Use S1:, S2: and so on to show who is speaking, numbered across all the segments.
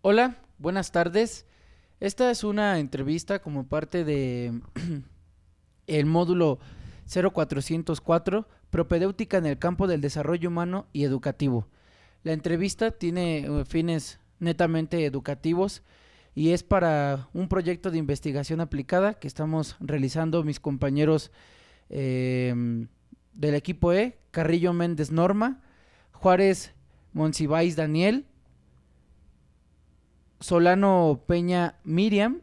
S1: Hola, buenas tardes. Esta es una entrevista como parte de el módulo 0404, propedéutica en el campo del desarrollo humano y educativo. La entrevista tiene fines netamente educativos y es para un proyecto de investigación aplicada que estamos realizando mis compañeros del equipo E, Carrillo Méndez Norma, Juárez Monsiváis Daniel, Solano Peña Miriam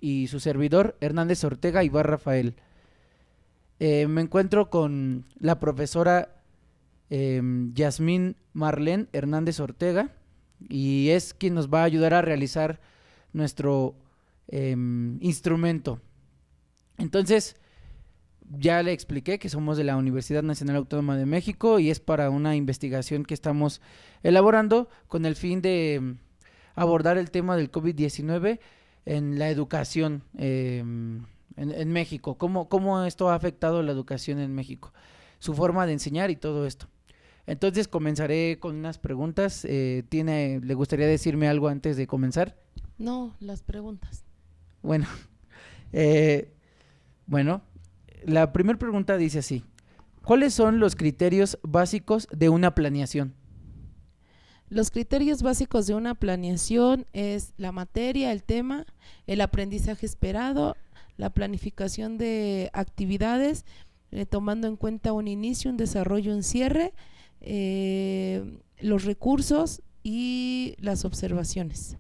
S1: y su servidor Hernández Ortega Ibar Rafael. Me encuentro con la profesora Yasmín Marlén Hernández Ortega y es quien nos va a ayudar a realizar nuestro instrumento. Entonces, ya le expliqué que somos de la Universidad Nacional Autónoma de México y es para una investigación que estamos elaborando con el fin de abordar el tema del COVID-19 en la educación en México. ¿Cómo esto ha afectado la educación en México? Su forma de enseñar y todo esto. Entonces comenzaré con unas preguntas. ¿Le gustaría decirme algo antes de comenzar?
S2: No, las preguntas.
S1: Bueno, eh, bueno, la primera pregunta dice así. ¿Cuáles son los criterios básicos de una planeación?
S2: Los criterios básicos de una planeación es la materia, el tema, el aprendizaje esperado, la planificación de actividades, tomando en cuenta un inicio, un desarrollo, un cierre, los recursos y las observaciones.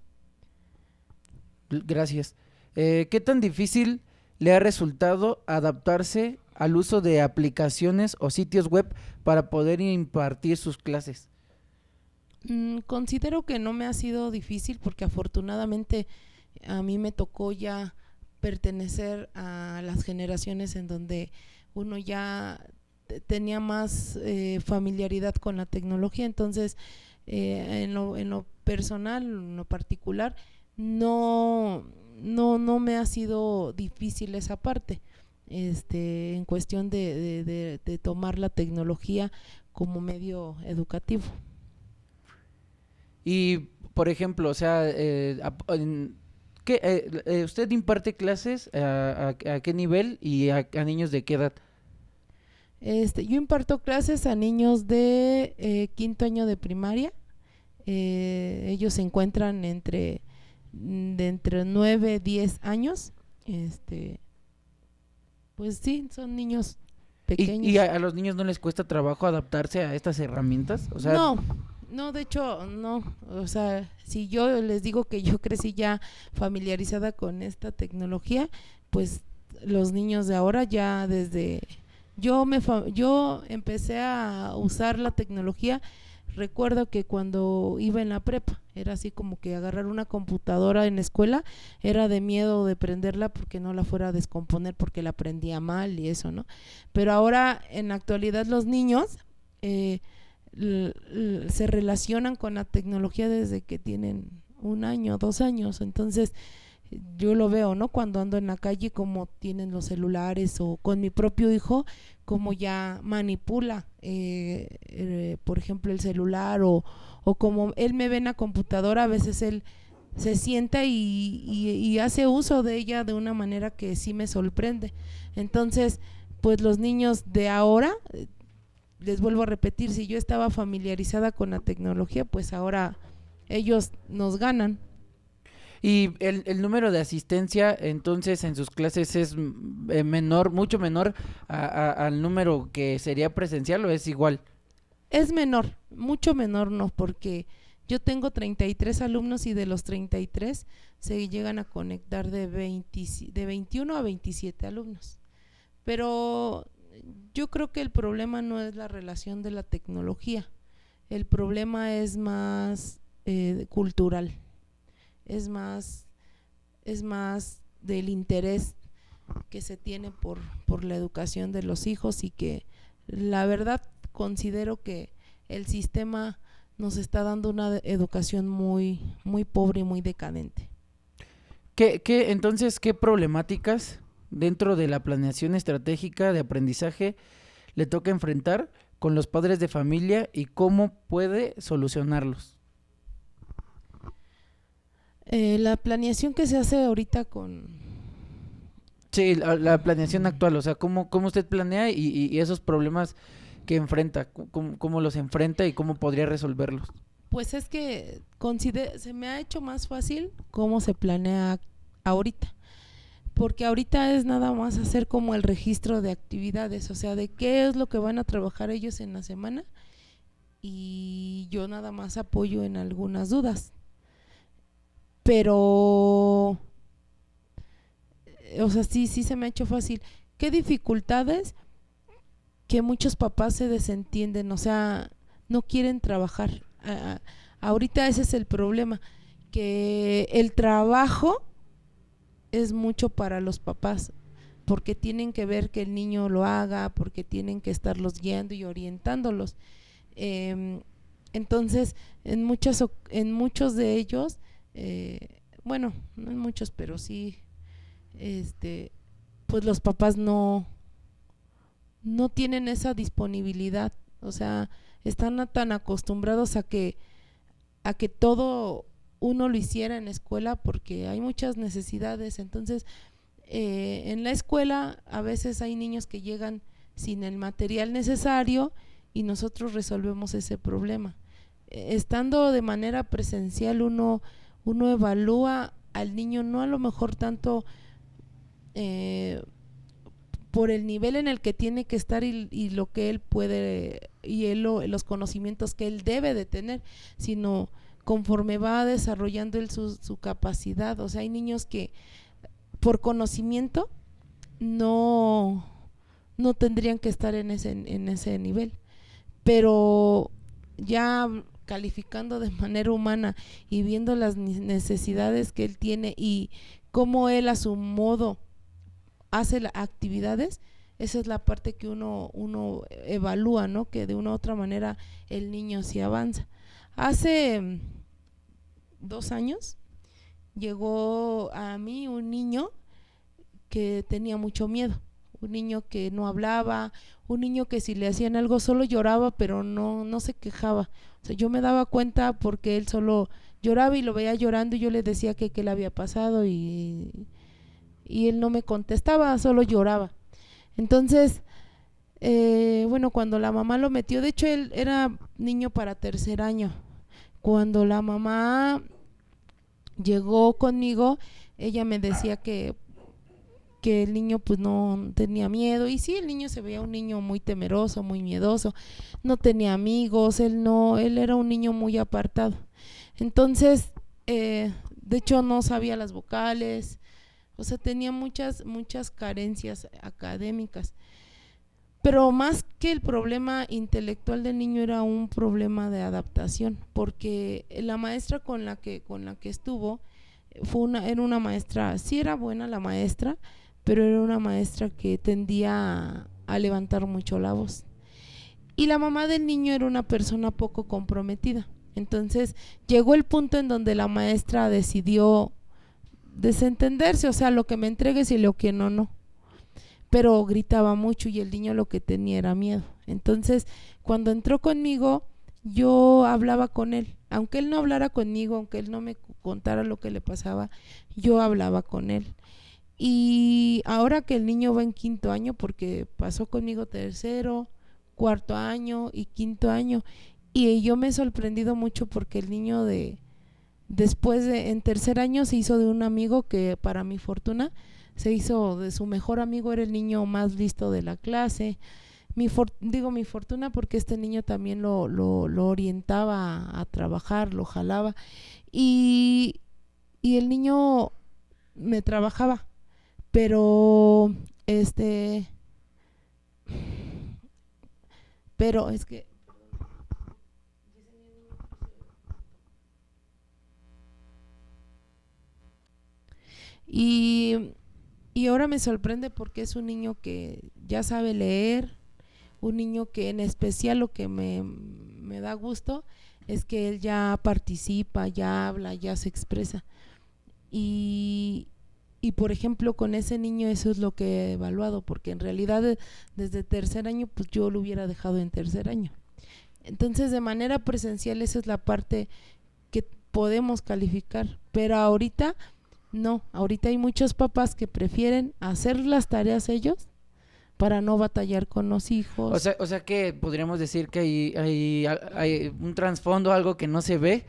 S1: Gracias. ¿Qué tan difícil le ha resultado adaptarse al uso de aplicaciones o sitios web para poder impartir sus clases?
S2: Considero que no me ha sido difícil porque afortunadamente a mí me tocó ya pertenecer a las generaciones en donde uno ya tenía más familiaridad con la tecnología. Entonces en lo personal, en lo particular, no me ha sido difícil esa parte, en cuestión de tomar la tecnología como medio educativo.
S1: Y, por ejemplo, o sea, ¿usted imparte clases a qué nivel y a niños de qué edad?
S2: Yo imparto clases a niños de quinto año de primaria. Ellos se encuentran entre 9 y 10 años. Pues sí, son niños
S1: ¿Y
S2: pequeños.
S1: a los niños no les cuesta trabajo adaptarse a estas herramientas? O sea,
S2: No, no, de hecho, no. O sea, si yo les digo que yo crecí ya familiarizada con esta tecnología, pues los niños de ahora ya desde yo empecé a usar la tecnología. Recuerdo que cuando iba en la prepa era así como que agarrar una computadora en la escuela era de miedo de prenderla porque no la fuera a descomponer porque la prendía mal y eso, ¿no? Pero ahora en la actualidad los niños eh, se relacionan con la tecnología desde que tienen 1 año, 2 años. Entonces yo lo veo, ¿no? Cuando ando en la calle, como tienen los celulares, o con mi propio hijo, como ya manipula, por ejemplo, el celular, o como él me ve en la computadora, a veces él se sienta y hace uso de ella de una manera que sí me sorprende. Entonces, pues los niños de ahora, les vuelvo a repetir, si yo estaba familiarizada con la tecnología, pues ahora ellos nos ganan.
S1: y el número de asistencia entonces en sus clases es menor, mucho menor al número que sería presencial o es igual.
S2: Es menor, mucho menor no, porque yo tengo 33 alumnos y de los 33 se llegan a conectar de 21 a 27 alumnos. Pero yo creo que el problema no es la relación de la tecnología, el problema es más cultural, es más, es más del interés que se tiene por la educación de los hijos, y que la verdad considero que el sistema nos está dando una educación muy, muy pobre y muy decadente.
S1: Entonces, qué problemáticas dentro de la planeación estratégica de aprendizaje le toca enfrentar con los padres de familia y cómo puede solucionarlos?
S2: La planeación que se hace ahorita con...
S1: Sí, la planeación actual, o sea, cómo usted planea y esos problemas que enfrenta, cómo los enfrenta y cómo podría resolverlos.
S2: Pues es que se me ha hecho más fácil cómo se planea ahorita, porque ahorita es nada más hacer como el registro de actividades, o sea, de qué es lo que van a trabajar ellos en la semana, y yo nada más apoyo en algunas dudas. Pero, o sea, sí se me ha hecho fácil. ¿Qué dificultades? Que muchos papás se desentienden, o sea, no quieren trabajar. Ahorita ese es el problema, que el trabajo es mucho para los papás, porque tienen que ver que el niño lo haga, porque tienen que estarlos guiando y orientándolos. Eh, entonces, en muchos de ellos, bueno, no en muchos, pero sí, este, pues los papás no tienen esa disponibilidad, o sea, están tan acostumbrados a que todo uno lo hiciera en la escuela porque hay muchas necesidades. Entonces, en la escuela a veces hay niños que llegan sin el material necesario y nosotros resolvemos ese problema. Estando de manera presencial uno evalúa al niño, no a lo mejor tanto eh, por el nivel en el que tiene que estar y lo que él puede y los conocimientos que él debe de tener, sino conforme va desarrollando él su capacidad. O sea, hay niños que por conocimiento no, no tendrían que estar en ese nivel, pero ya calificando de manera humana y viendo las necesidades que él tiene y cómo él a su modo hace las actividades, esa es la parte que uno evalúa, ¿no? Que de una u otra manera el niño sí avanza. Hace 2 años llegó a mí un niño que tenía mucho miedo, un niño que no hablaba, un niño que si le hacían algo solo lloraba, pero no se quejaba. O sea, yo me daba cuenta porque él solo lloraba y lo veía llorando y yo le decía que qué le había pasado y él no me contestaba, solo lloraba. Entonces, bueno, cuando la mamá lo metió, de hecho él era niño para 3er año. Cuando la mamá llegó conmigo, ella me decía que el niño pues no tenía miedo, y sí, el niño se veía un niño muy temeroso, muy miedoso, no tenía amigos, él era un niño muy apartado. Entonces, de hecho no sabía las vocales, o sea, tenía muchas carencias académicas. Pero más que el problema intelectual del niño era un problema de adaptación, porque la maestra con la que estuvo era una maestra, sí era buena la maestra, pero era una maestra que tendía a levantar mucho la voz. Y la mamá del niño era una persona poco comprometida. Entonces llegó el punto en donde la maestra decidió desentenderse, o sea, lo que me entregues y lo que no. Pero gritaba mucho y el niño lo que tenía era miedo. Entonces, cuando entró conmigo, yo hablaba con él. Aunque él no hablara conmigo, aunque él no me contara lo que le pasaba, yo hablaba con él. Y ahora que el niño va en 5.er año, porque pasó conmigo 3er, 4.er año y 5.er año, y yo me he sorprendido mucho porque el niño en 3.er año se hizo de un amigo que, para mi fortuna, se hizo de su mejor amigo, era el niño más listo de la clase. Digo mi fortuna porque este niño también lo orientaba a trabajar, lo jalaba, y, y el niño me trabajaba, pero pero es que y, y ahora me sorprende porque es un niño que ya sabe leer, un niño que en especial lo que me da gusto es que él ya participa, ya habla, ya se expresa. Y, y por ejemplo con ese niño eso es lo que he evaluado, porque en realidad desde 3.er año pues yo lo hubiera dejado en 3.er año. Entonces de manera presencial esa es la parte que podemos calificar, pero ahorita no, ahorita hay muchos papás que prefieren hacer las tareas ellos para no batallar con los hijos.
S1: O sea que podríamos decir que hay un trasfondo, algo que no se ve,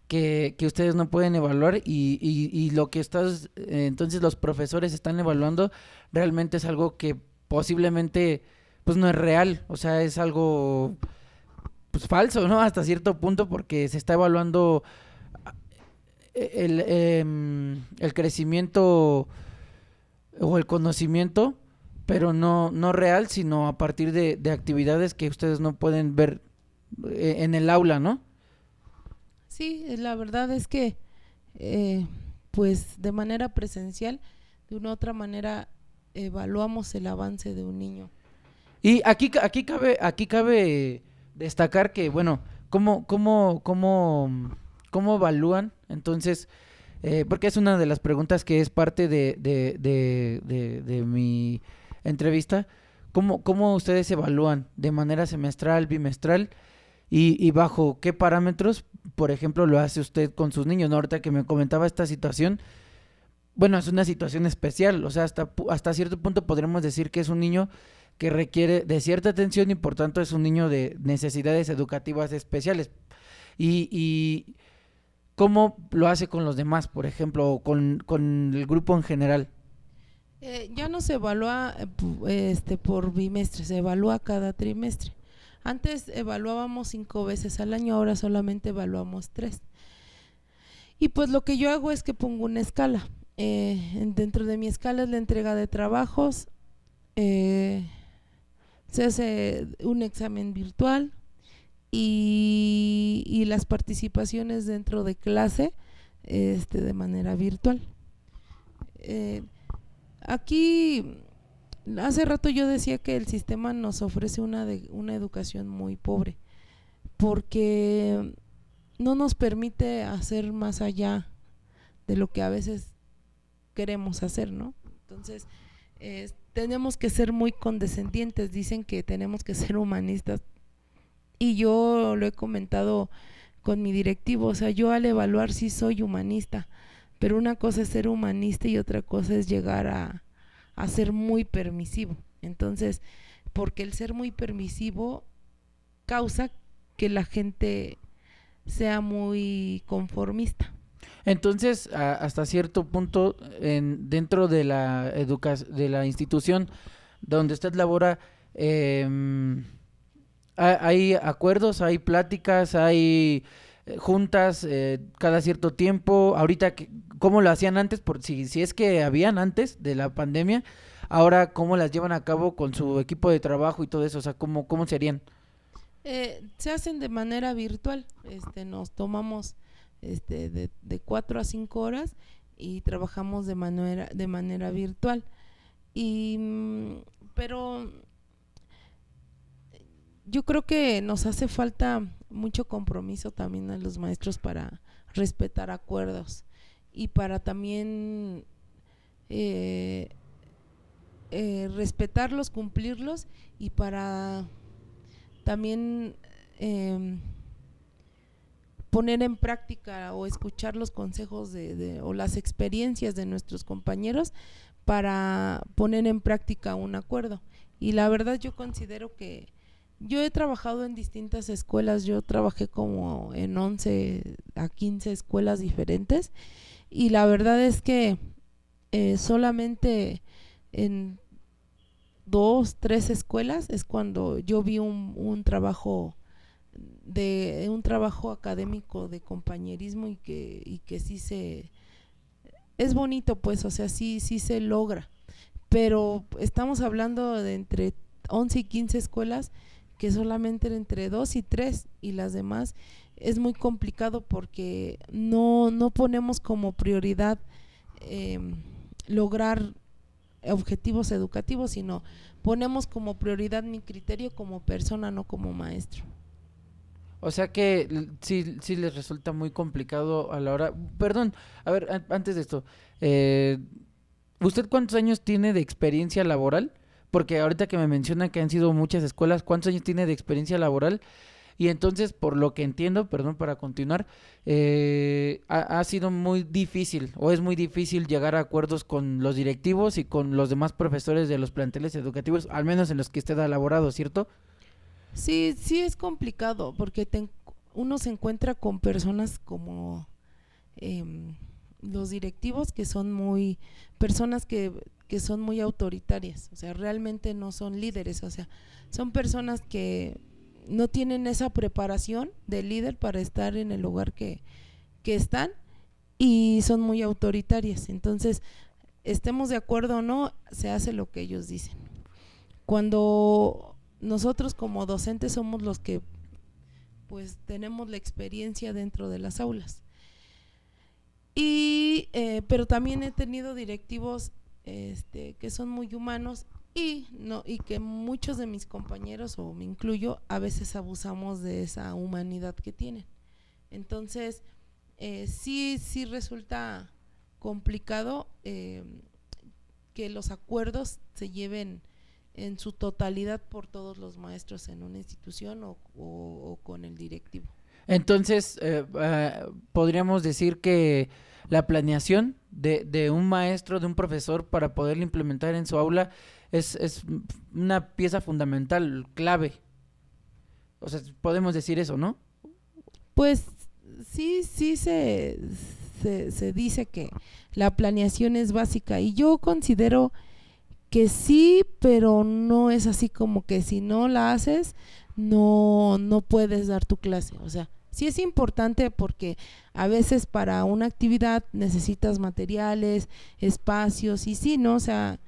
S1: que ustedes no pueden evaluar y lo que entonces los profesores están evaluando realmente es algo que posiblemente pues no es real, o sea, es algo pues falso, ¿no? Hasta cierto punto porque se está evaluando el crecimiento o el conocimiento, pero no real, sino a partir de actividades que ustedes no pueden ver en el aula, ¿no?
S2: Sí, la verdad es que pues de manera presencial, de una u otra manera evaluamos el avance de un niño.
S1: Y aquí cabe destacar que, bueno, ¿cómo evalúan? Entonces, porque es una de las preguntas que es parte de mi entrevista. ¿Cómo ustedes evalúan de manera semestral, bimestral y bajo qué parámetros, por ejemplo, lo hace usted con sus niños? ¿No? Ahorita que me comentaba esta situación, bueno, es una situación especial, o sea, hasta cierto punto podremos decir que es un niño que requiere de cierta atención y por tanto es un niño de necesidades educativas especiales. Y ¿cómo lo hace con los demás, por ejemplo, o con el grupo en general?
S2: Ya no se evalúa por bimestre, se evalúa cada trimestre. Antes evaluábamos 5 veces al año, ahora solamente evaluamos 3. Y pues lo que yo hago es que pongo una escala. Dentro de mi escala es la entrega de trabajos, se hace un examen virtual y las participaciones dentro de clase de manera virtual. Aquí hace rato yo decía que el sistema nos ofrece una educación muy pobre porque no nos permite hacer más allá de lo que a veces queremos hacer, ¿no? Entonces tenemos que ser muy condescendientes, dicen que tenemos que ser humanistas y yo lo he comentado con mi directivo, o sea, yo al evaluar sí soy humanista, pero una cosa es ser humanista y otra cosa es llegar a ser muy permisivo. Entonces, porque el ser muy permisivo causa que la gente sea muy conformista.
S1: Entonces, hasta cierto punto, dentro de de la institución donde usted labora, hay acuerdos, hay pláticas, hay juntas cada cierto tiempo. Ahorita, ¿cómo lo hacían antes? Por si es que habían antes de la pandemia, ahora, ¿cómo las llevan a cabo con su equipo de trabajo y todo eso? O sea, ¿cómo se harían?
S2: Se hacen de manera virtual, nos tomamos de 4 a 5 horas y trabajamos de manera virtual. Pero yo creo que nos hace falta mucho compromiso también a los maestros para respetar acuerdos y para también respetarlos, cumplirlos y para también poner en práctica o escuchar los consejos o las experiencias de nuestros compañeros para poner en práctica un acuerdo. Y la verdad yo considero que yo he trabajado en distintas escuelas, yo trabajé como en 11 a 15 escuelas diferentes y la verdad es que solamente en 2, 3 escuelas es cuando yo vi un trabajo un trabajo académico de compañerismo y que sí es bonito, pues, o sea, sí se logra, pero estamos hablando de entre 11 y 15 escuelas que solamente entre 2 y 3 y las demás es muy complicado porque no ponemos como prioridad lograr objetivos educativos, sino ponemos como prioridad mi criterio como persona, no como maestro.
S1: O sea que sí les resulta muy complicado a la hora... Perdón, a ver, antes de esto, ¿usted cuántos años tiene de experiencia laboral? Porque ahorita que me menciona que han sido muchas escuelas, ¿cuántos años tiene de experiencia laboral? Y entonces, por lo que entiendo, perdón para continuar, ha sido muy difícil o es muy difícil llegar a acuerdos con los directivos y con los demás profesores de los planteles educativos, al menos en los que usted ha laborado, ¿cierto?
S2: Sí, sí es complicado porque uno se encuentra con personas como em, los directivos que son muy, personas que son muy autoritarias, o sea, realmente no son líderes, o sea, son personas que no tienen esa preparación de líder para estar en el lugar que están y son muy autoritarias. Entonces, estemos de acuerdo o no, se hace lo que ellos dicen. Cuando nosotros como docentes somos los que pues tenemos la experiencia dentro de las aulas. Y pero también he tenido directivos que son muy humanos y no y que muchos de mis compañeros o me incluyo a veces abusamos de esa humanidad que tienen. Entonces sí resulta complicado que los acuerdos se lleven en su totalidad por todos los maestros en una institución o con el directivo.
S1: Entonces, podríamos decir que la planeación de un maestro, de un profesor, para poderlo implementar en su aula es una pieza fundamental, clave. O sea, podemos decir eso, ¿no?
S2: Pues sí se dice que la planeación es básica y yo considero que sí, pero no es así como que si no la haces, no puedes dar tu clase. O sea, sí es importante porque a veces para una actividad necesitas materiales, espacios y sí, ¿no? O sea,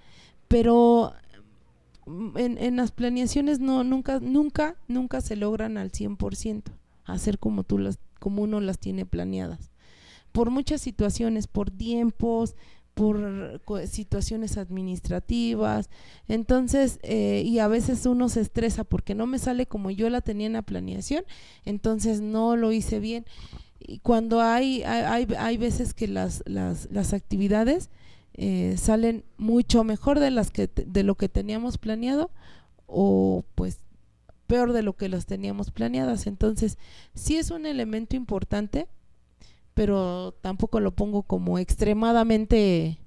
S2: pero en las planeaciones nunca se logran al 100% hacer como uno las tiene planeadas. Por muchas situaciones, por tiempos, por situaciones administrativas, entonces y a veces uno se estresa porque no me sale como yo la tenía en la planeación, entonces no lo hice bien. Y cuando hay veces que las actividades salen mucho mejor de lo que teníamos planeado o pues peor de lo que las teníamos planeadas, entonces sí es un elemento importante, pero tampoco lo pongo como extremadamente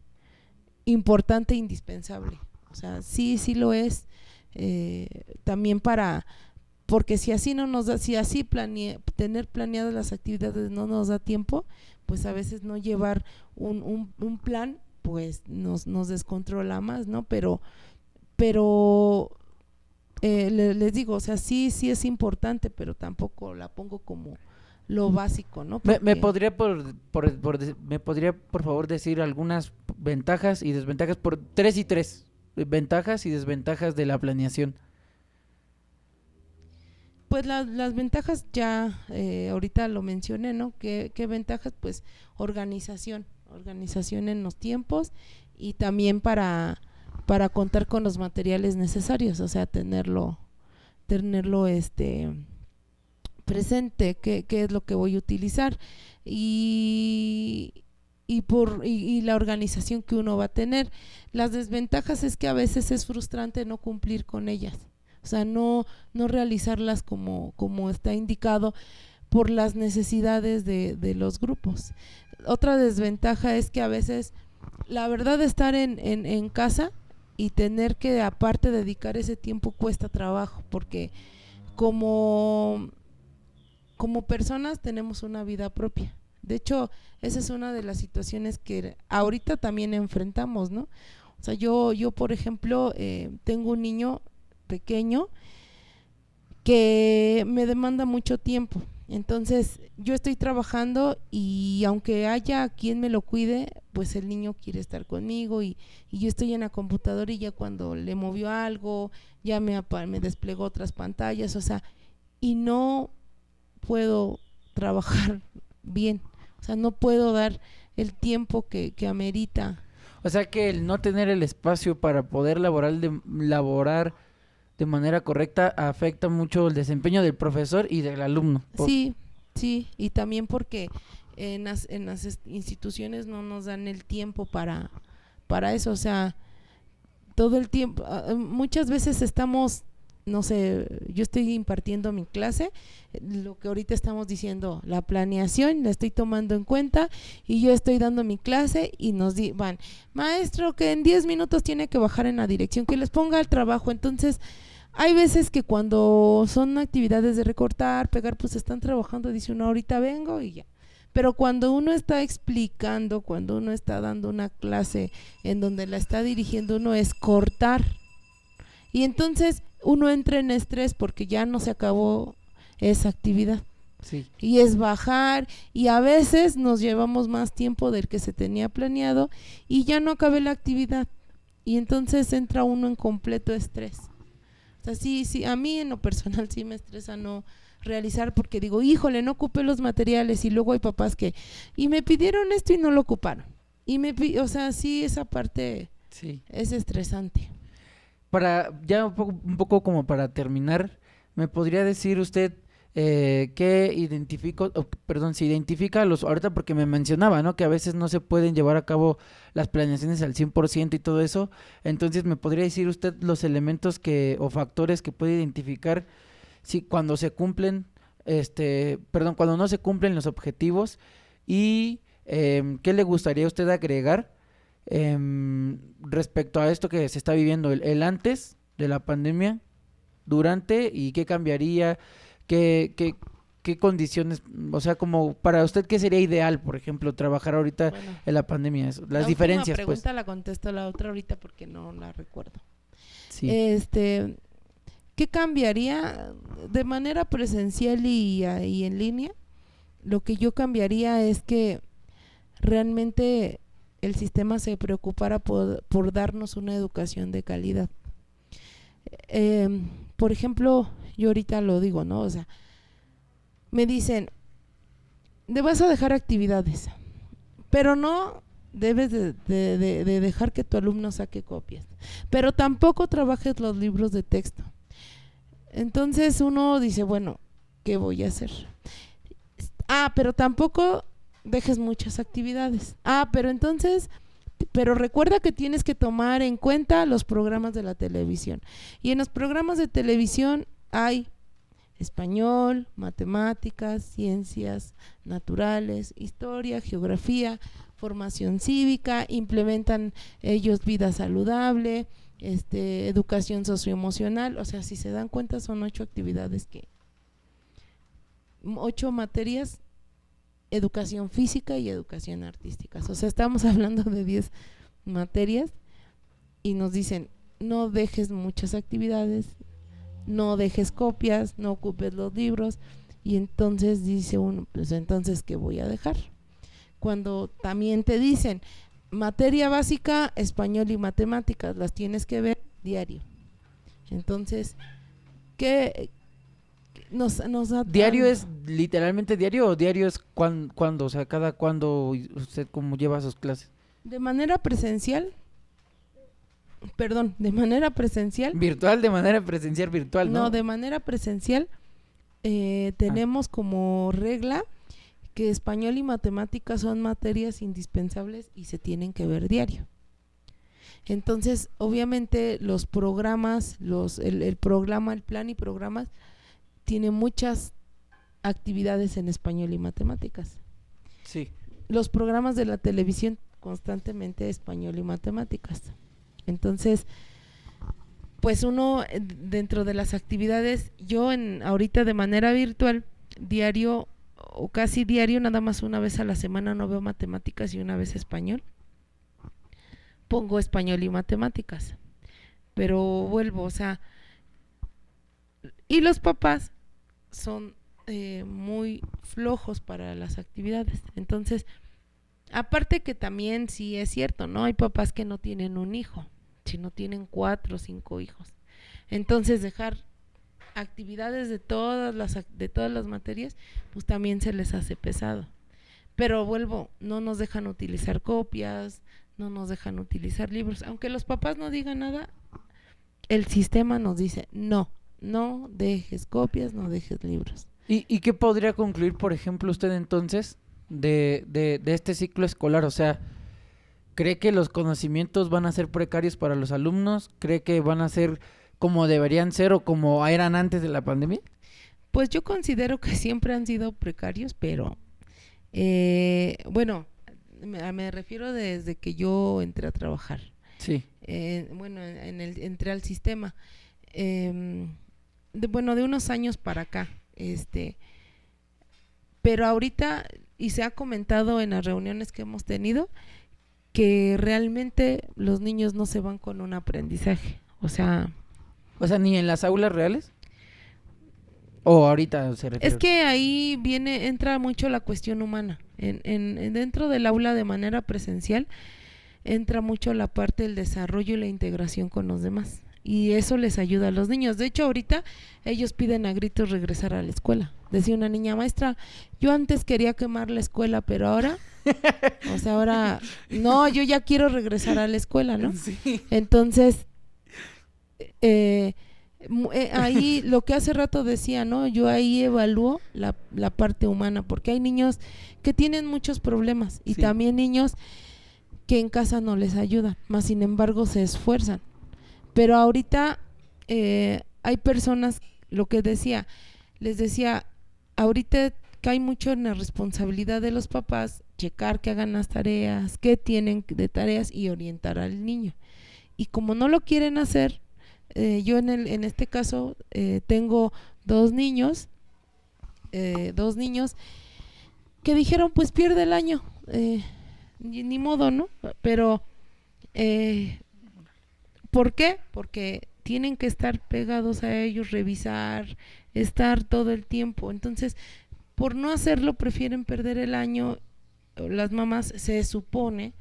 S2: importante e indispensable. O sea, sí lo es también porque si así no nos da, si así tener planeadas las actividades no nos da tiempo, pues a veces no llevar un plan, pues nos descontrola más, ¿no? Pero les digo, o sea, sí es importante, pero tampoco la pongo como lo básico, ¿no?
S1: ¿Me podría me podría por favor decir algunas ventajas y desventajas por 3 y 3? Ventajas y desventajas de la planeación.
S2: Pues las ventajas ya ahorita lo mencioné, ¿no? ¿Qué ventajas? Pues organización en los tiempos y también para contar con los materiales necesarios, o sea, tenerlo presente, qué es lo que voy a utilizar y la organización que uno va a tener. Las desventajas es que a veces es frustrante no cumplir con ellas, o sea, no realizarlas como está indicado por las necesidades de los grupos. Otra desventaja es que a veces, la verdad, estar en casa y tener que aparte dedicar ese tiempo cuesta trabajo, porque como personas tenemos una vida propia. De hecho, esa es una de las situaciones que ahorita también enfrentamos, ¿no? O sea, yo por ejemplo, tengo un niño pequeño que me demanda mucho tiempo. Entonces, yo estoy trabajando y aunque haya quien me lo cuide, pues el niño quiere estar conmigo y yo estoy en la computadora y ya cuando le movió algo, ya me desplegó otras pantallas, o sea, y no puedo trabajar bien, o sea, no puedo dar el tiempo que amerita.
S1: O sea que el no tener el espacio para poder laborar de manera correcta afecta mucho el desempeño del profesor y del alumno.
S2: Sí, y también porque en las instituciones no nos dan el tiempo para eso, o sea, todo el tiempo, muchas veces estamos no sé, yo estoy impartiendo mi clase, lo que ahorita estamos diciendo, la planeación, la estoy tomando en cuenta y yo estoy dando mi clase y van, maestro, que en 10 minutos tiene que bajar en la dirección, que les ponga el trabajo. Entonces, hay veces que cuando son actividades de recortar, pegar, pues están trabajando, dice uno, ahorita vengo y ya. Pero cuando uno está explicando, cuando uno está dando una clase en donde la está dirigiendo uno, es cortar. Y entonces uno entra en estrés porque ya no se acabó esa actividad.
S1: Sí.
S2: Y es bajar, y a veces nos llevamos más tiempo del que se tenía planeado y ya no acabé la actividad. Y entonces entra uno en completo estrés. O sea, sí, a mí en lo personal sí me estresa no realizar porque digo, híjole, no ocupé los materiales, y luego hay papás que, y me pidieron esto y no lo ocuparon. O sea, sí, esa parte
S1: Sí.
S2: es estresante.
S1: Para ya un poco como para terminar, ¿me podría decir usted qué se identifica ahorita porque me mencionaba, ¿no? Que a veces no se pueden llevar a cabo las planeaciones al 100% y todo eso? Entonces, ¿me podría decir usted los elementos o factores que puede identificar si cuando se cumplen, cuando no se cumplen los objetivos? Y ¿qué le gustaría a usted agregar respecto a esto que se está viviendo, el antes de la pandemia, durante, y qué cambiaría, qué condiciones, o sea, como para usted, qué sería ideal, por ejemplo, trabajar ahorita en la pandemia, las diferencias,
S2: la
S1: pues?
S2: pregunta la contesto la otra ahorita porque no la recuerdo.
S1: Sí.
S2: ¿Qué cambiaría de manera presencial y en línea? Lo que yo cambiaría es que realmente el sistema se preocupara por darnos una educación de calidad. Por ejemplo, yo ahorita lo digo, ¿no? O sea, me dicen, te vas a dejar actividades, pero no debes de dejar que tu alumno saque copias, pero tampoco trabajes los libros de texto. Entonces uno dice, bueno, ¿qué voy a hacer? Pero tampoco dejes muchas actividades. Pero recuerda que tienes que tomar en cuenta los programas de la televisión. Y en los programas de televisión hay español, matemáticas, ciencias naturales, historia, geografía, formación cívica, implementan ellos vida saludable, educación socioemocional. O sea, si se dan cuenta, son 8 actividades 8 materias, educación física y educación artística. O sea, estamos hablando de 10 materias y nos dicen, no dejes muchas actividades, no dejes copias, no ocupes los libros. Y entonces dice uno, pues entonces, ¿qué voy a dejar? Cuando también te dicen, materia básica, español y matemáticas, las tienes que ver diario. Entonces, ¿qué nos
S1: ¿Diario es literalmente diario o diario es cuándo? O sea, cada cuándo usted cómo lleva sus clases.
S2: De manera presencial. De manera presencial.
S1: Virtual, de manera presencial, virtual, ¿no?
S2: No, de manera presencial tenemos como regla que español y matemáticas son materias indispensables y se tienen que ver diario. Entonces, obviamente, los programas, el programa, el plan y programas, tiene muchas actividades en español y matemáticas.
S1: Sí.
S2: Los programas de la televisión constantemente español y matemáticas. Entonces, pues uno dentro de las actividades, yo ahorita de manera virtual, diario o casi diario, nada más una vez a la semana no veo matemáticas y una vez español. Pongo español y matemáticas. Pero vuelvo, o sea, y los papás son muy flojos para las actividades. Entonces, aparte que también sí es cierto, ¿no? Hay papás que no tienen un hijo, sino tienen 4 o 5 hijos. Entonces, dejar actividades de todas las materias, pues también se les hace pesado. Pero vuelvo, no nos dejan utilizar copias, no nos dejan utilizar libros. Aunque los papás no digan nada, el sistema nos dice, no dejes copias, no dejes libros.
S1: ¿Y qué podría concluir, por ejemplo, usted entonces de este ciclo escolar? O sea, ¿cree que los conocimientos van a ser precarios para los alumnos? ¿Cree que van a ser como deberían ser o como eran antes de la pandemia?
S2: Pues yo considero que siempre han sido precarios, pero bueno, me refiero desde que yo entré a trabajar.
S1: Sí.
S2: Bueno, entré al sistema. Bueno, de unos años para acá, pero ahorita, y se ha comentado en las reuniones que hemos tenido, que realmente los niños no se van con un aprendizaje, o sea,
S1: Ni en las aulas reales. ¿O ahorita se refiere?
S2: es que ahí entra mucho la cuestión humana. Dentro del aula de manera presencial entra mucho la parte del desarrollo y la integración con los demás. Y eso les ayuda a los niños. De hecho, ahorita ellos piden a gritos regresar a la escuela. Decía una niña: maestra, yo antes quería quemar la escuela, pero ahora, o sea, ahora, no, yo ya quiero regresar a la escuela, ¿no?
S1: Sí.
S2: Entonces, ahí lo que hace rato decía, ¿no? Yo ahí evalúo la parte humana, porque hay niños que tienen muchos problemas y
S1: Sí.
S2: también niños que en casa no les ayudan, más sin embargo se esfuerzan. Pero ahorita hay personas, lo que les decía, ahorita cae mucho en la responsabilidad de los papás checar que hagan las tareas, qué tienen de tareas y orientar al niño. Y como no lo quieren hacer, yo en este caso tengo dos niños que dijeron: pues pierde el año, ni modo, ¿no? Pero ¿por qué? Porque tienen que estar pegados a ellos, revisar, estar todo el tiempo. Entonces, por no hacerlo, prefieren perder el año, las mamás, se supone,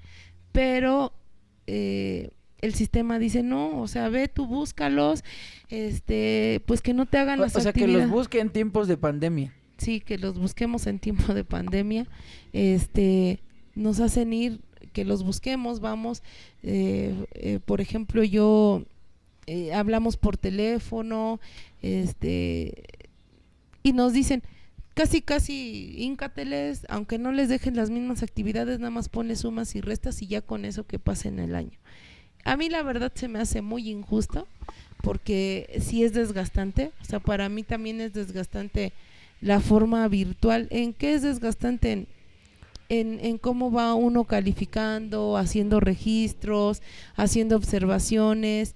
S2: pero el sistema dice: no, o sea, ve, tú búscalos, pues que no te hagan las actividades.
S1: O sea, que los busque en tiempos de pandemia.
S2: Sí, que los busquemos en tiempo de pandemia, nos hacen ir, que los busquemos, vamos, por ejemplo, hablamos por teléfono, y nos dicen: casi híncateles, aunque no les dejen las mismas actividades, nada más pone sumas y restas y ya con eso que pasen el año. A mí la verdad se me hace muy injusto, porque sí es desgastante, o sea, para mí también es desgastante la forma virtual. ¿En qué es desgastante? En cómo va uno calificando, haciendo registros, haciendo observaciones,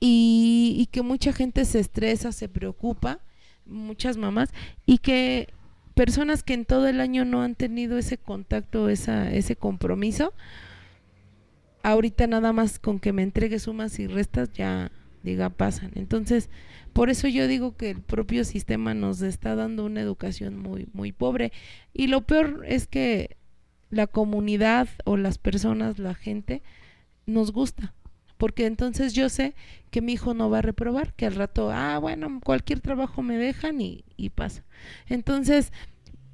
S2: y que mucha gente se estresa, se preocupa, muchas mamás, y que personas que en todo el año no han tenido ese contacto, ese compromiso, ahorita nada más con que me entregue sumas y restas ya pasan. Entonces, por eso yo digo que el propio sistema nos está dando una educación muy, muy pobre. Y lo peor es que la comunidad o las personas, la gente, nos gusta. Porque entonces yo sé que mi hijo no va a reprobar, que al rato, bueno, cualquier trabajo me dejan y pasa. Entonces,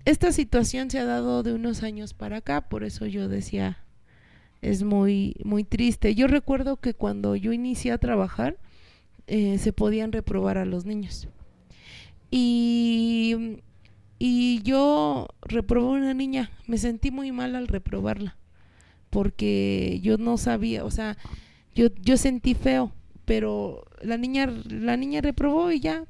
S2: esta situación se ha dado de unos años para acá, por eso yo decía, es muy, muy triste. Yo recuerdo que cuando yo inicié a trabajar, se podían reprobar a los niños. Y yo reprobé a una niña, me sentí muy mal al reprobarla, porque yo no sabía, o sea, yo sentí feo, pero la niña reprobó y ya.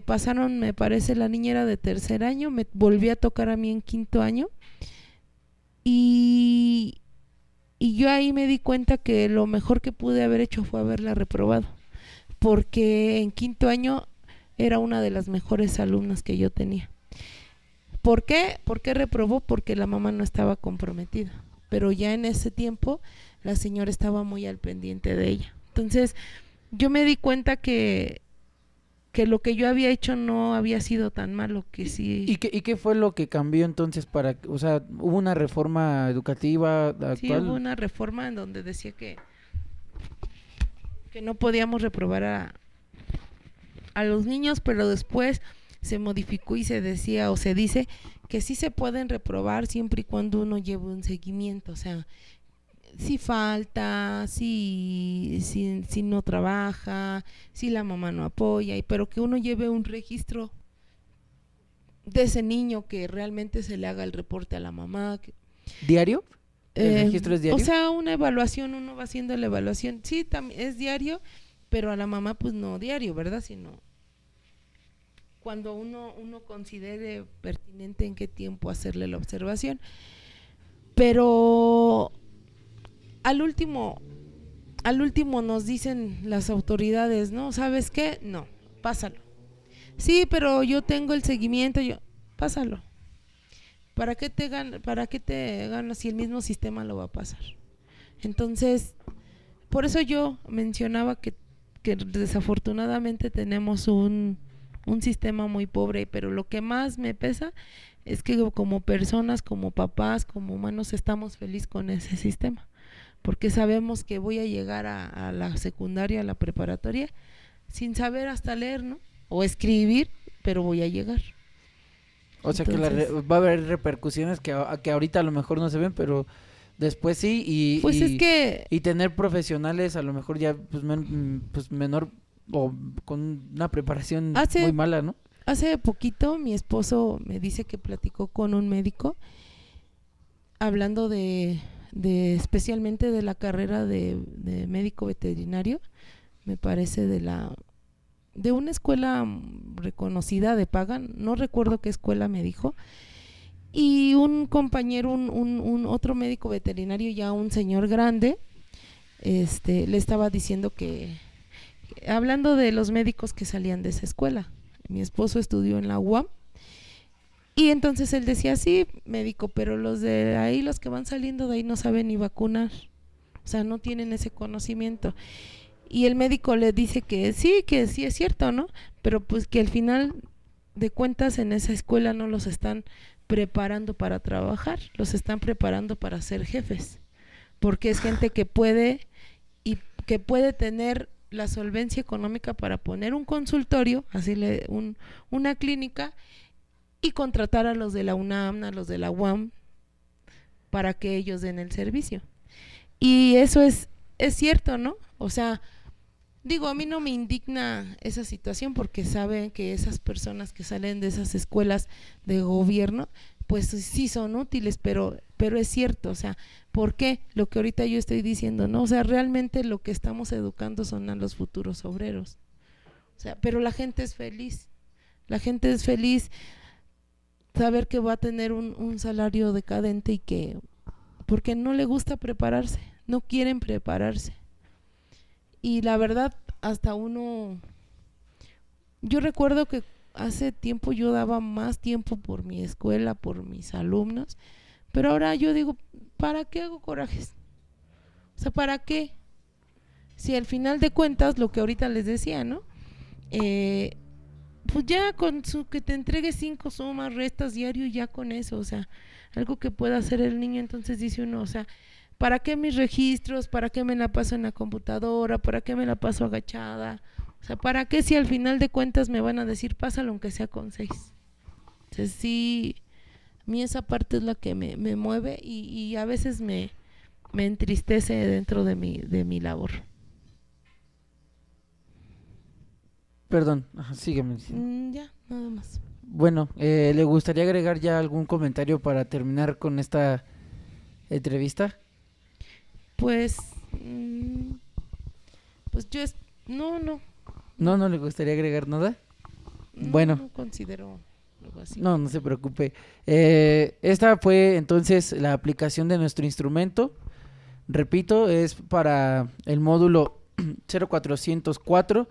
S2: Pasaron, me parece, la niña era de tercer año, me volví a tocar a mí en quinto año, y yo ahí me di cuenta que lo mejor que pude haber hecho fue haberla reprobado, porque en quinto año era una de las mejores alumnas que yo tenía. ¿Por qué? ¿Por qué reprobó? Porque la mamá no estaba comprometida, pero ya en ese tiempo la señora estaba muy al pendiente de ella. Entonces yo me di cuenta que lo que yo había hecho no había sido tan malo, que sí.
S1: ¿Y qué fue lo que cambió entonces o sea, hubo una reforma educativa actual?
S2: Sí, hubo una reforma en donde decía que no podíamos reprobar a los niños, pero después se modificó y se decía o se dice que sí se pueden reprobar siempre y cuando uno lleve un seguimiento, o sea, si falta, si no trabaja, si la mamá no apoya, pero que uno lleve un registro de ese niño, que realmente se le haga el reporte a la mamá.
S1: ¿Diario? ¿El registro es diario?
S2: O sea, una evaluación, uno va haciendo la evaluación. Sí, también es diario, pero a la mamá pues no diario, ¿verdad? Sino cuando uno considere pertinente en qué tiempo hacerle la observación. Pero al último nos dicen las autoridades, ¿no? ¿Sabes qué? No, pásalo. Sí, pero yo tengo el seguimiento, pásalo. ¿Para qué te ganas si el mismo sistema lo va a pasar? Entonces, por eso yo mencionaba que desafortunadamente tenemos un sistema muy pobre, pero lo que más me pesa es que como personas, como papás, como humanos, estamos felices con ese sistema, porque sabemos que voy a llegar a la secundaria, a la preparatoria, sin saber hasta leer, ¿no? O escribir, pero voy a llegar.
S1: O sea, entonces, que va a haber repercusiones que ahorita a lo mejor no se ven, pero después sí, y tener profesionales a lo mejor ya pues menor o con una preparación muy mala, ¿no?
S2: Hace poquito mi esposo me dice que platicó con un médico hablando de especialmente de la carrera de médico veterinario, me parece de una escuela reconocida de paga, no recuerdo qué escuela me dijo, y un compañero, un otro médico veterinario, ya un señor grande, le estaba diciendo que, hablando de los médicos que salían de esa escuela, mi esposo estudió en la UAM, y entonces él decía, sí, médico, pero los de ahí, los que van saliendo de ahí no saben ni vacunar, o sea, no tienen ese conocimiento. Y el médico le dice que sí es cierto, ¿no? Pero pues que al final de cuentas en esa escuela no los están preparando para trabajar, los están preparando para ser jefes, porque es gente que puede y que puede tener la solvencia económica para poner un consultorio, así una clínica, y contratar a los de la UNAM, a los de la UAM, para que ellos den el servicio. Y eso es cierto, ¿no? O sea, digo, a mí no me indigna esa situación porque saben que esas personas que salen de esas escuelas de gobierno, pues sí son útiles, pero es cierto, o sea, ¿por qué? Lo que ahorita yo estoy diciendo, ¿no? O sea, realmente lo que estamos educando son a los futuros obreros. O sea, pero la gente es feliz saber que va a tener un salario decadente y que, porque no le gusta prepararse, no quieren prepararse. Y la verdad, yo recuerdo que hace tiempo yo daba más tiempo por mi escuela, por mis alumnos, pero ahora yo digo, ¿para qué hago corajes? O sea, ¿para qué? Si al final de cuentas, lo que ahorita les decía, ¿no? Pues ya con que te entregue 5 sumas, restas diario, ya con eso, o sea, algo que pueda hacer el niño. Entonces dice uno, o sea, ¿para qué mis registros? ¿Para qué me la paso en la computadora? ¿Para qué me la paso agachada? O sea, ¿para qué si al final de cuentas me van a decir, pásalo aunque sea con 6? Entonces sí, a mí esa parte es la que me mueve y a veces me entristece dentro de mi labor.
S1: Perdón, sígueme.
S2: Ya, nada más.
S1: Bueno, ¿le gustaría agregar ya algún comentario para terminar con esta entrevista?
S2: Pues yo no
S1: ¿No le gustaría agregar nada?
S2: Bueno, no considero algo así.
S1: No se preocupe. Esta fue entonces la aplicación de nuestro instrumento. Repito, es para el módulo 0404,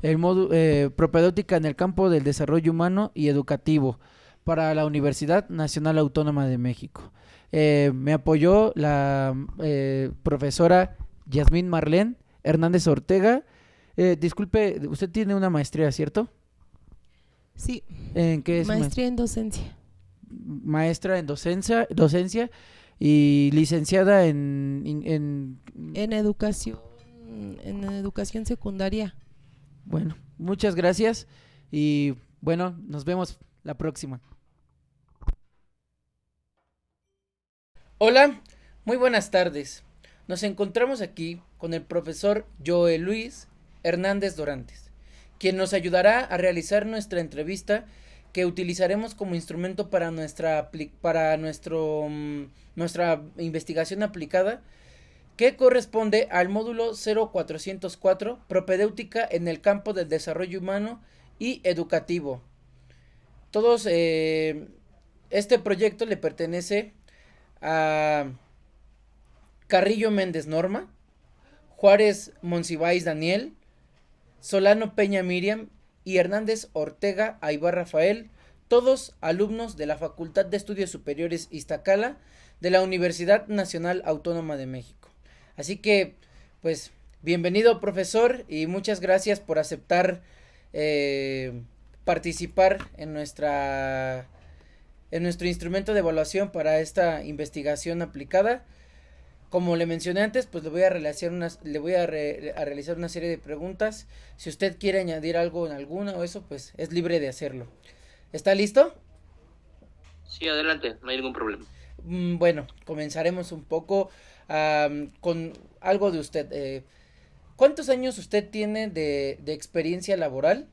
S1: el módulo propedéutica en el campo del desarrollo humano y educativo para la Universidad Nacional Autónoma de México. Me apoyó la profesora Yasmín Marlén Hernández Ortega. Disculpe, usted tiene una maestría, ¿cierto?
S2: Sí.
S1: ¿En qué es?
S2: Maestría en docencia.
S1: Maestra en docencia y licenciada en
S2: educación, secundaria.
S1: Bueno, muchas gracias y bueno, nos vemos la próxima. Hola, muy buenas tardes. Nos encontramos aquí con el profesor Joel Luis Hernández Dorantes, quien nos ayudará a realizar nuestra entrevista que utilizaremos como instrumento para nuestra investigación aplicada, que corresponde al módulo 0404, propedéutica en el campo del desarrollo humano y educativo. Todos, este proyecto le pertenece a Carrillo Méndez Norma, Juárez Monsiváis Daniel, Solano Peña Miriam y Hernández Ortega Aybar Rafael, todos alumnos de la Facultad de Estudios Superiores Iztacala de la Universidad Nacional Autónoma de México. Así que, pues, bienvenido, profesor, y muchas gracias por aceptar participar en nuestro instrumento de evaluación para esta investigación aplicada. Como le mencioné antes, pues le voy a realizar una serie de preguntas. Si usted quiere añadir algo en alguna o eso, pues es libre de hacerlo. ¿Está listo?
S3: Sí, adelante, no hay ningún problema.
S1: Bueno, comenzaremos un poco con algo de usted. ¿Cuántos años usted tiene de experiencia laboral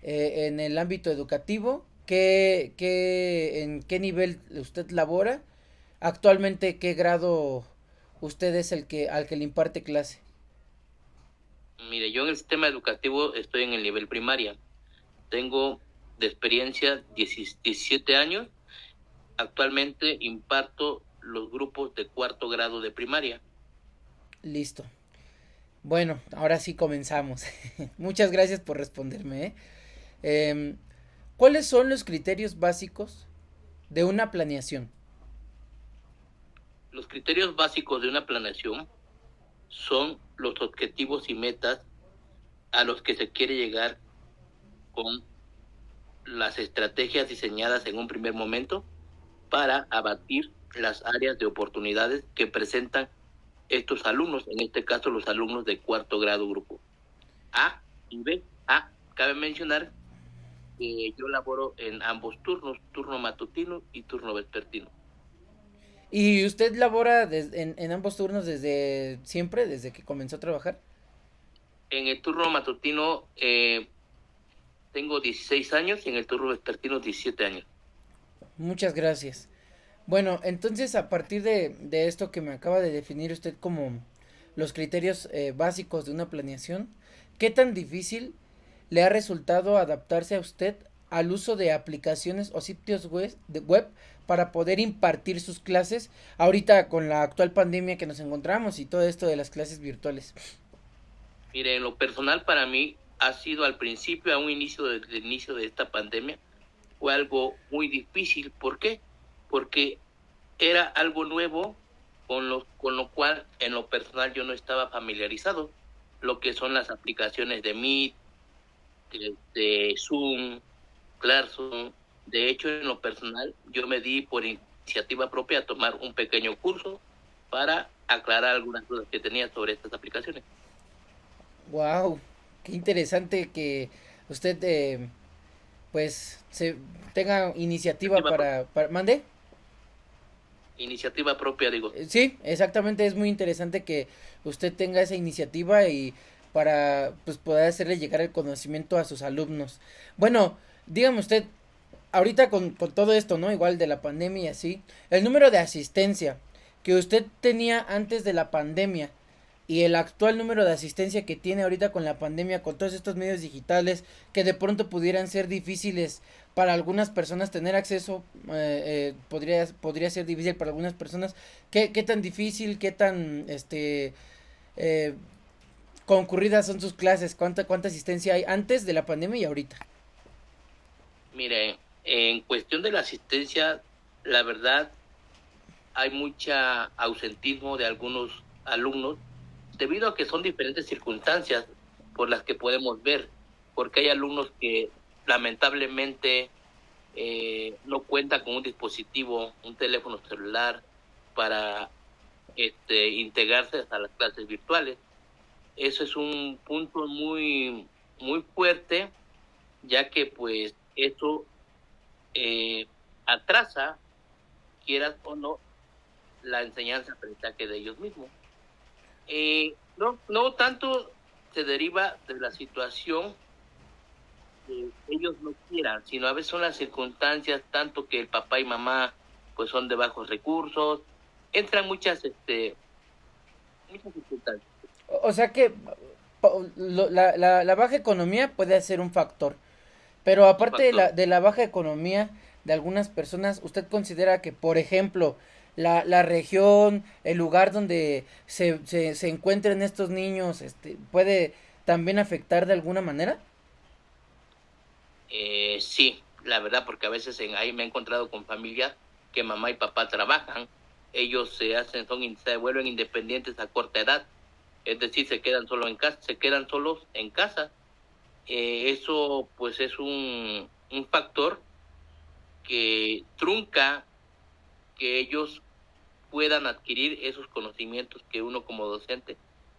S1: en el ámbito educativo? ¿En qué nivel usted labora? Actualmente, ¿qué grado usted es al que le imparte clase?
S3: Mire, yo en el sistema educativo estoy en el nivel primaria. Tengo de experiencia 17 años. Actualmente imparto los grupos de 4º grado de primaria.
S1: Listo. Bueno, ahora sí comenzamos. Muchas gracias por responderme. ¿Cuáles son los criterios básicos de una planeación?
S3: Los criterios básicos de una planeación son los objetivos y metas a los que se quiere llegar con las estrategias diseñadas en un primer momento para abatir las áreas de oportunidades que presentan estos alumnos, en este caso los alumnos de 4º grado grupo A y B. Cabe mencionar que yo laboro en ambos turnos, turno matutino y turno vespertino.
S1: ¿Y usted labora en ambos turnos desde siempre, desde que comenzó a trabajar?
S3: En el turno matutino tengo 16 años y en el turno vespertino 17 años.
S1: Muchas gracias. Bueno, entonces a partir de esto que me acaba de definir usted como los criterios básicos de una planeación, ¿qué tan difícil le ha resultado adaptarse a usted al uso de aplicaciones o sitios web para poder impartir sus clases ahorita con la actual pandemia que nos encontramos y todo esto de las clases virtuales?
S3: Mire, en lo personal para mí ha sido al principio, a un inicio de esta pandemia, fue algo muy difícil. ¿Por qué? Porque era algo nuevo con lo cual en lo personal yo no estaba familiarizado, lo que son las aplicaciones de Meet, de Zoom, Classroom. De hecho, en lo personal yo me di por iniciativa propia a tomar un pequeño curso para aclarar algunas dudas que tenía sobre estas aplicaciones.
S1: Wow, qué interesante que usted pues se tenga iniciativa para ¿mande?
S3: Iniciativa propia, digo.
S1: Sí, exactamente, es muy interesante que usted tenga esa iniciativa y para pues poder hacerle llegar el conocimiento a sus alumnos. Bueno, dígame usted, ahorita con todo esto, ¿no? Igual de la pandemia y así, el número de asistencia que usted tenía antes de la pandemia y el actual número de asistencia que tiene ahorita con la pandemia, con todos estos medios digitales que de pronto pudieran ser difíciles para algunas personas tener acceso, podría ser difícil para algunas personas. ¿Qué tan difícil, qué tan concurridas son sus clases? ¿Cuánta asistencia hay antes de la pandemia y ahorita?
S3: Mire, en cuestión de la asistencia, la verdad, hay mucha ausentismo de algunos alumnos debido a que son diferentes circunstancias por las que podemos ver, porque hay alumnos que lamentablemente no cuentan con un dispositivo, un teléfono celular para integrarse a las clases virtuales. Eso es un punto muy, muy fuerte, ya que pues eso atrasa, quieras o no, la enseñanza-aprendizaje de ellos mismos. No tanto se deriva de la situación que ellos no quieran, sino a veces son las circunstancias, tanto que el papá y mamá pues son de bajos recursos, entran muchas circunstancias.
S1: O sea que la baja economía puede ser un factor. Pero
S3: Un
S1: aparte
S3: factor.
S1: de la baja economía de algunas personas, ¿usted considera que, por ejemplo, la región, el lugar donde se encuentren estos niños, puede también afectar de alguna manera?
S3: Sí, la verdad, porque a veces ahí me he encontrado con familias que mamá y papá trabajan, ellos se vuelven independientes a corta edad, es decir, se quedan solos en casa. Eso pues es un factor que trunca que ellos puedan adquirir esos conocimientos que uno como docente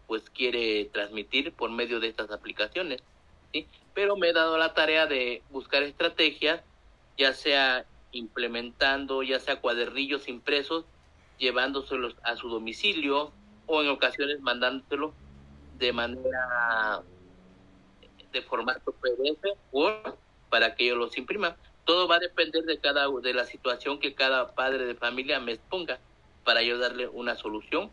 S3: pues quiere transmitir por medio de estas aplicaciones, ¿sí? Pero me he dado la tarea de buscar estrategias, ya sea implementando, ya sea cuadernillos impresos, llevándoselos a su domicilio o en ocasiones mandándoselos de manera de formato PDF Word para que ellos los impriman. Todo va a depender de la situación que cada padre de familia me exponga para yo darle una solución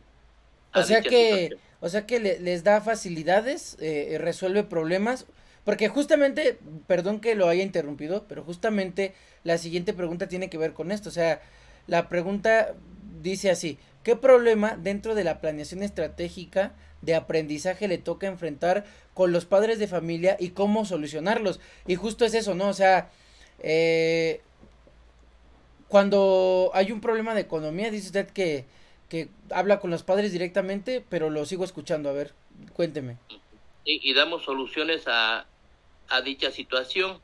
S3: a dicha situación.
S1: O sea que les da facilidades, resuelve problemas, porque justamente, perdón que lo haya interrumpido, pero justamente la siguiente pregunta tiene que ver con esto. O sea, la pregunta dice así: ¿qué problema dentro de la planeación estratégica de aprendizaje le toca enfrentar con los padres de familia y cómo solucionarlos? Y justo es eso, ¿no? O sea, eh, cuando hay un problema de economía, dice usted que habla con los padres directamente, pero lo sigo escuchando. A ver, cuénteme.
S3: Y damos soluciones a dicha situación.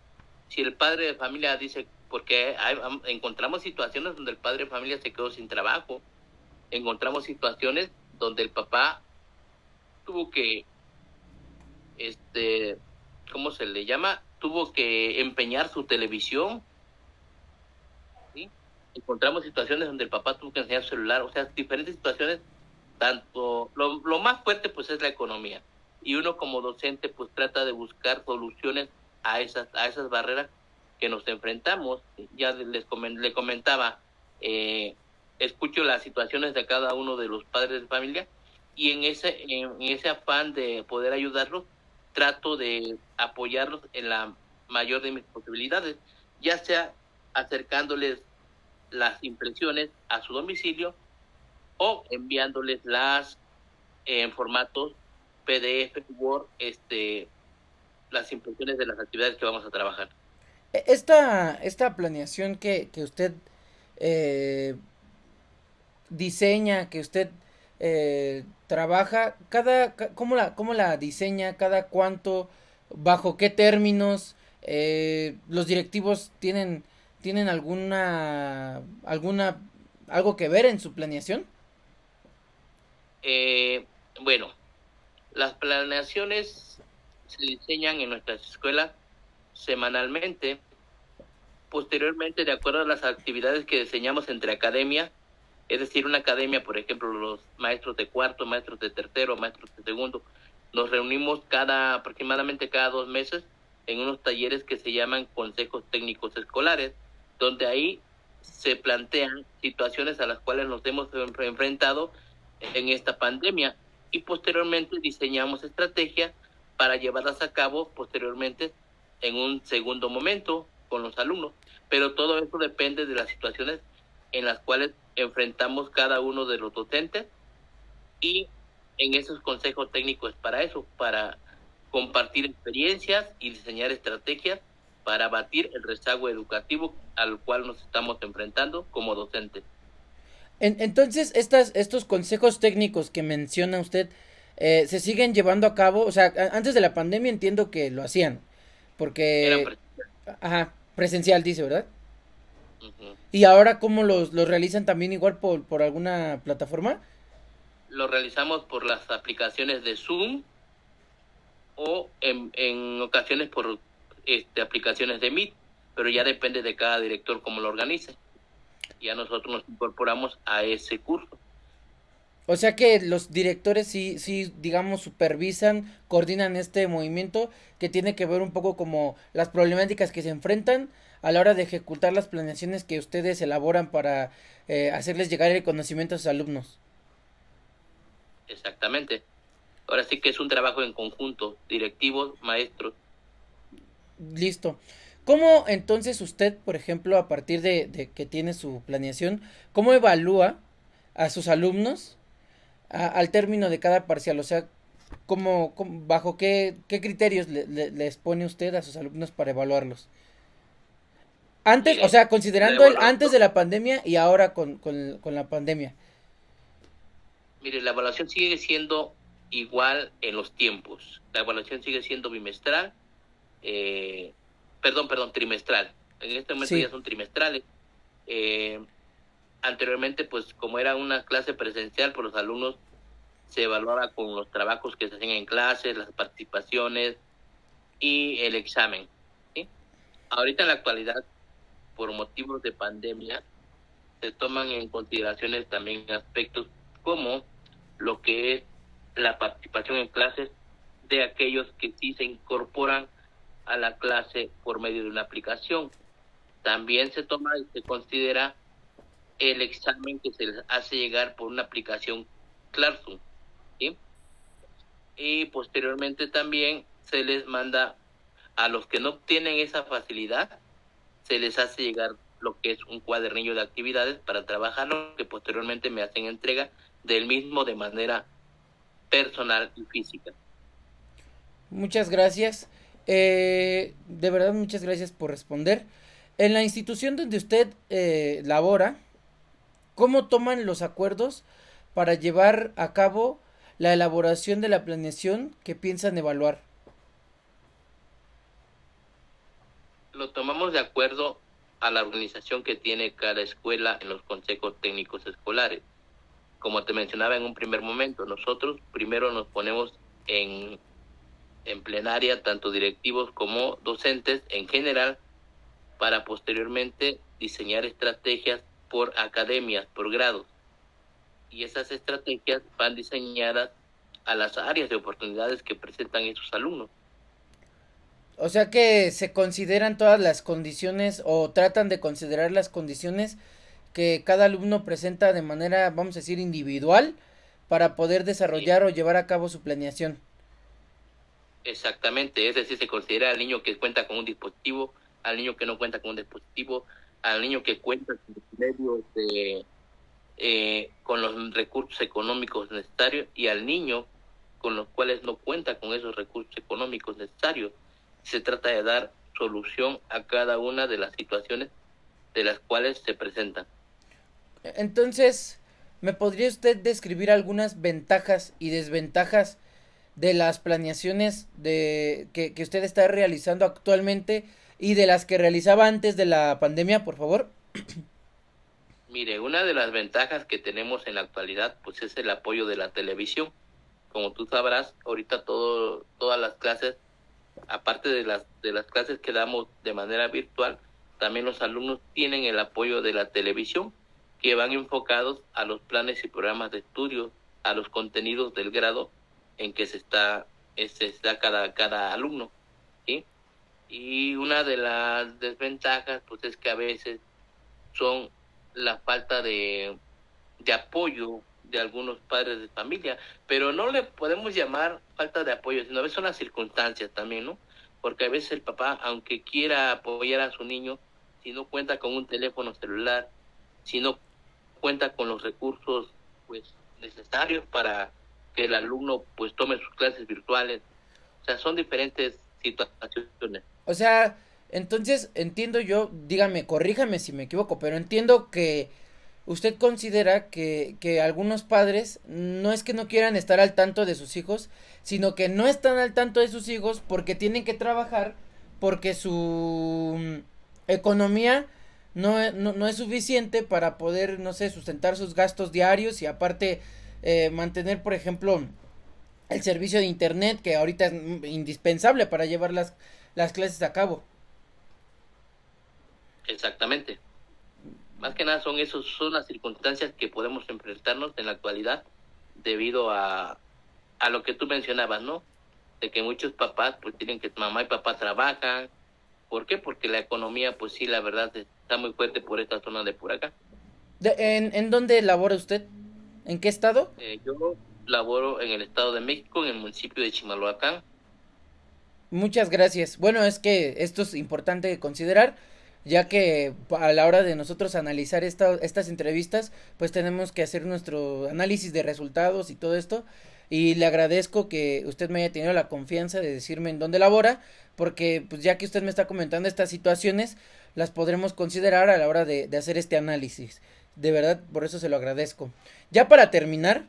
S3: Si el padre de familia dice, porque encontramos situaciones donde el padre de familia se quedó sin trabajo, encontramos situaciones donde el papá tuvo que, este, ¿cómo se le llama? Tuvo que empeñar su televisión, ¿sí? Encontramos situaciones donde el papá tuvo que enseñar su celular, o sea, diferentes situaciones, tanto, lo más fuerte pues es la economía, y uno como docente pues trata de buscar soluciones a esas barreras que nos enfrentamos. Ya le comentaba, escucho las situaciones de cada uno de los padres de familia, y en ese afán de poder ayudarlos, trato de apoyarlos en la mayor de mis posibilidades, ya sea acercándoles las impresiones a su domicilio o enviándoles en formatos PDF, Word, las impresiones de las actividades que vamos a trabajar.
S1: Esta planeación que usted eh, diseña, que usted trabaja, cómo la diseña, cada cuánto, bajo qué términos, los directivos tienen algo que ver en su planeación.
S3: Eh, bueno, las planeaciones se diseñan en nuestras escuelas semanalmente, posteriormente de acuerdo a las actividades que diseñamos entre academias, es decir, una academia, por ejemplo, los maestros de cuarto, maestros de tercero, maestros de segundo, nos reunimos aproximadamente cada 2 meses en unos talleres que se llaman consejos técnicos escolares, donde ahí se plantean situaciones a las cuales nos hemos enfrentado en esta pandemia, y posteriormente diseñamos estrategias para llevarlas a cabo posteriormente en un segundo momento con los alumnos. Pero todo eso depende de las situaciones en las cuales enfrentamos cada uno de los docentes, y en esos consejos técnicos para eso, para compartir experiencias y diseñar estrategias para abatir el rezago educativo al cual nos estamos enfrentando como docentes.
S1: Entonces, estos consejos técnicos que menciona usted, se siguen llevando a cabo. O sea, antes de la pandemia entiendo que lo hacían,
S3: Eran
S1: porque,
S3: pre-
S1: ajá, presencial dice, ¿verdad?
S3: Ujú.
S1: Y ahora, ¿cómo los realizan también igual por alguna plataforma?
S3: Lo realizamos por las aplicaciones de Zoom o en ocasiones por aplicaciones de Meet, pero ya depende de cada director cómo lo organice. Ya nosotros nos incorporamos a ese curso.
S1: O sea que los directores sí, digamos, supervisan, coordinan este movimiento que tiene que ver un poco como las problemáticas que se enfrentan a la hora de ejecutar las planeaciones que ustedes elaboran para hacerles llegar el conocimiento a sus alumnos.
S3: Exactamente. Ahora sí que es un trabajo en conjunto, directivos, maestros.
S1: Listo. ¿Cómo entonces usted, por ejemplo, a partir de que tiene su planeación, cómo evalúa a sus alumnos al término de cada parcial? O sea, bajo qué criterios les pone usted a sus alumnos para evaluarlos? Antes, o
S3: Mire,
S1: sea,
S3: la
S1: considerando el antes
S3: evaluación,
S1: de la pandemia y ahora con la pandemia.
S3: mire, la evaluación sigue siendo igual en los tiempos. La evaluación sigue siendo bimestral, eh, perdón, trimestral. En este momento ya
S1: Sí.
S3: son trimestrales. Eh, Anteriormente, pues como era una clase presencial, pues los alumnos se evaluaba con los trabajos que se hacían en clases, las participaciones y el examen, ¿sí? Ahorita en la actualidad, por motivos de pandemia, se toman en consideraciones también aspectos como lo que es la participación en clases de aquellos que sí se incorporan a la clase por medio de una aplicación. También se toma y se considera el examen que se les hace llegar por una aplicación Classroom, ¿sí? Y posteriormente también se les manda a los que no tienen esa facilidad, se les hace llegar lo que es un cuadernillo de actividades para trabajarlo, que posteriormente me hacen entrega del mismo de manera personal y física.
S1: Muchas gracias. De verdad, muchas gracias por responder. En la institución donde usted labora, ¿cómo toman los acuerdos para llevar a cabo la elaboración de la planeación que piensan evaluar?
S3: Lo tomamos de acuerdo a la organización que tiene cada escuela en los consejos técnicos escolares. Como te mencionaba en un primer momento, nosotros primero nos ponemos en plenaria, tanto directivos como docentes en general, para posteriormente diseñar estrategias por academias, por grados. Y esas estrategias van diseñadas a las áreas de oportunidades que presentan esos alumnos.
S1: O sea que se consideran todas las condiciones o tratan de considerar las condiciones que cada alumno presenta de manera, vamos a decir, individual para poder
S3: Sí,
S1: desarrollar o llevar a cabo su planeación.
S3: exactamente, es decir, se considera al niño que cuenta con un dispositivo, al niño que no cuenta con un dispositivo, al niño que cuenta con los medios con los recursos económicos necesarios y al niño con los cuales no cuenta con esos recursos económicos necesarios. Se trata de dar solución a cada una de las situaciones de las cuales se presentan.
S1: Entonces, ¿me podría usted describir algunas ventajas y desventajas de las planeaciones que usted está realizando actualmente y de las que realizaba antes de la pandemia, por favor?
S3: Mire, una de las ventajas que tenemos en la actualidad, pues es el apoyo de la televisión. Como tú sabrás, ahorita todas las clases, aparte de las clases que damos de manera virtual, también los alumnos tienen el apoyo de la televisión, que van enfocados a los planes y programas de estudio, a los contenidos del grado en que está cada alumno, ¿sí? Y una de las desventajas, pues es que a veces son la falta de apoyo de algunos padres de familia, pero no le podemos llamar falta de apoyo, sino a veces son las circunstancias también, ¿no? Porque a veces el papá, aunque quiera apoyar a su niño, si no cuenta con un teléfono celular, si no cuenta con los recursos pues necesarios para que el alumno pues tome sus clases virtuales, o sea, son diferentes situaciones.
S1: O sea, entonces entiendo yo, dígame, corríjame si me equivoco, pero entiendo que usted considera que algunos padres no es que no quieran estar al tanto de sus hijos, sino que no están al tanto de sus hijos porque tienen que trabajar, porque su economía no es suficiente para poder, no sé, sustentar sus gastos diarios y aparte mantener, por ejemplo, el servicio de internet que ahorita es indispensable para llevar las clases a cabo.
S3: Exactamente. Más que nada son las circunstancias que podemos enfrentarnos en la actualidad debido a lo que tú mencionabas, ¿no? De que muchos papás pues tienen que, mamá y papá trabajan. ¿Por qué? Porque la economía pues sí, la verdad está muy fuerte por esta zona de por acá.
S1: ¿En dónde labora usted? ¿En qué estado?
S3: Yo laboro en el Estado de México, en el municipio de Chimalhuacán.
S1: Muchas gracias. Bueno, es que esto es importante considerar, ya que a la hora de nosotros analizar estas entrevistas, pues tenemos que hacer nuestro análisis de resultados y todo esto. Y le agradezco que usted me haya tenido la confianza de decirme en dónde labora, porque pues ya que usted me está comentando estas situaciones, las podremos considerar a la hora de hacer este análisis. De verdad, por eso se lo agradezco. Ya para terminar,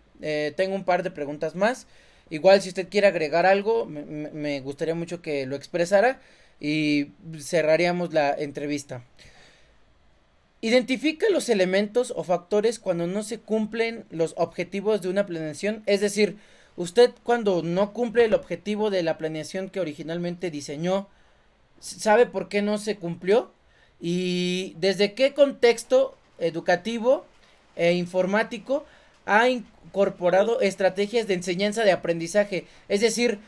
S1: tengo un par de preguntas más. Igual si usted quiere agregar algo, me gustaría mucho que lo expresara y cerraríamos la entrevista. Identifica los elementos o factores cuando no se cumplen los objetivos de una planeación. Es decir, usted cuando no cumple el objetivo de la planeación que originalmente diseñó, ¿sabe por qué no se cumplió? Y desde qué contexto educativo e informático ha incorporado estrategias de enseñanza de aprendizaje. Es decir,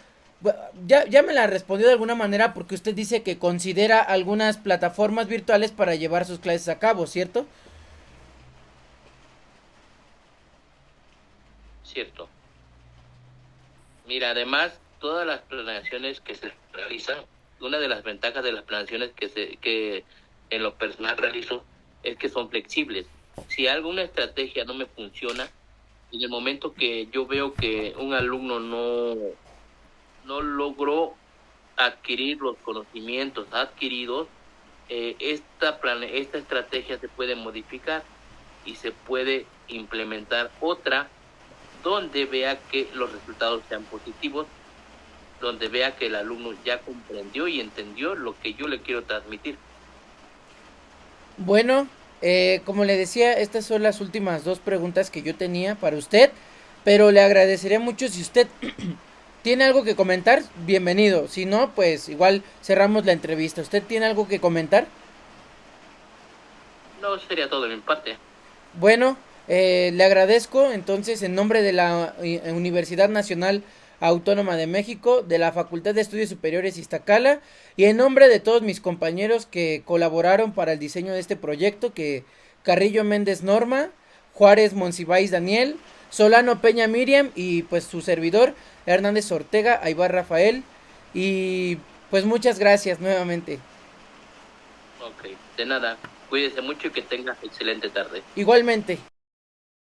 S1: ya me la respondió de alguna manera porque usted dice que considera algunas plataformas virtuales para llevar sus clases a cabo, ¿cierto?
S3: Cierto. Mira, además, todas las planeaciones que se realizan, una de las ventajas de las planeaciones que en lo personal realizo es que son flexibles. Si alguna estrategia no me funciona, en el momento que yo veo que un alumno no logró adquirir los conocimientos adquiridos, esta estrategia se puede modificar y se puede implementar otra donde vea que los resultados sean positivos, donde vea que el alumno ya comprendió y entendió lo que yo le quiero transmitir.
S1: Bueno, como le decía, estas son las últimas dos preguntas que yo tenía para usted, pero le agradecería mucho si usted tiene algo que comentar, bienvenido. Si no, pues igual cerramos la entrevista. ¿Usted tiene algo que comentar?
S3: No, sería todo de mi parte.
S1: Bueno, le agradezco entonces en nombre de la Universidad Nacional Autónoma de México, de la Facultad de Estudios Superiores Iztacala y en nombre de todos mis compañeros que colaboraron para el diseño de este proyecto, que Carrillo Méndez Norma, Juárez Monsiváis Daniel, Solano Peña Miriam y pues su servidor Hernández Ortega Aybar Rafael, y pues muchas gracias nuevamente.
S3: Ok, de nada. Cuídese mucho y que tenga excelente tarde.
S1: Igualmente.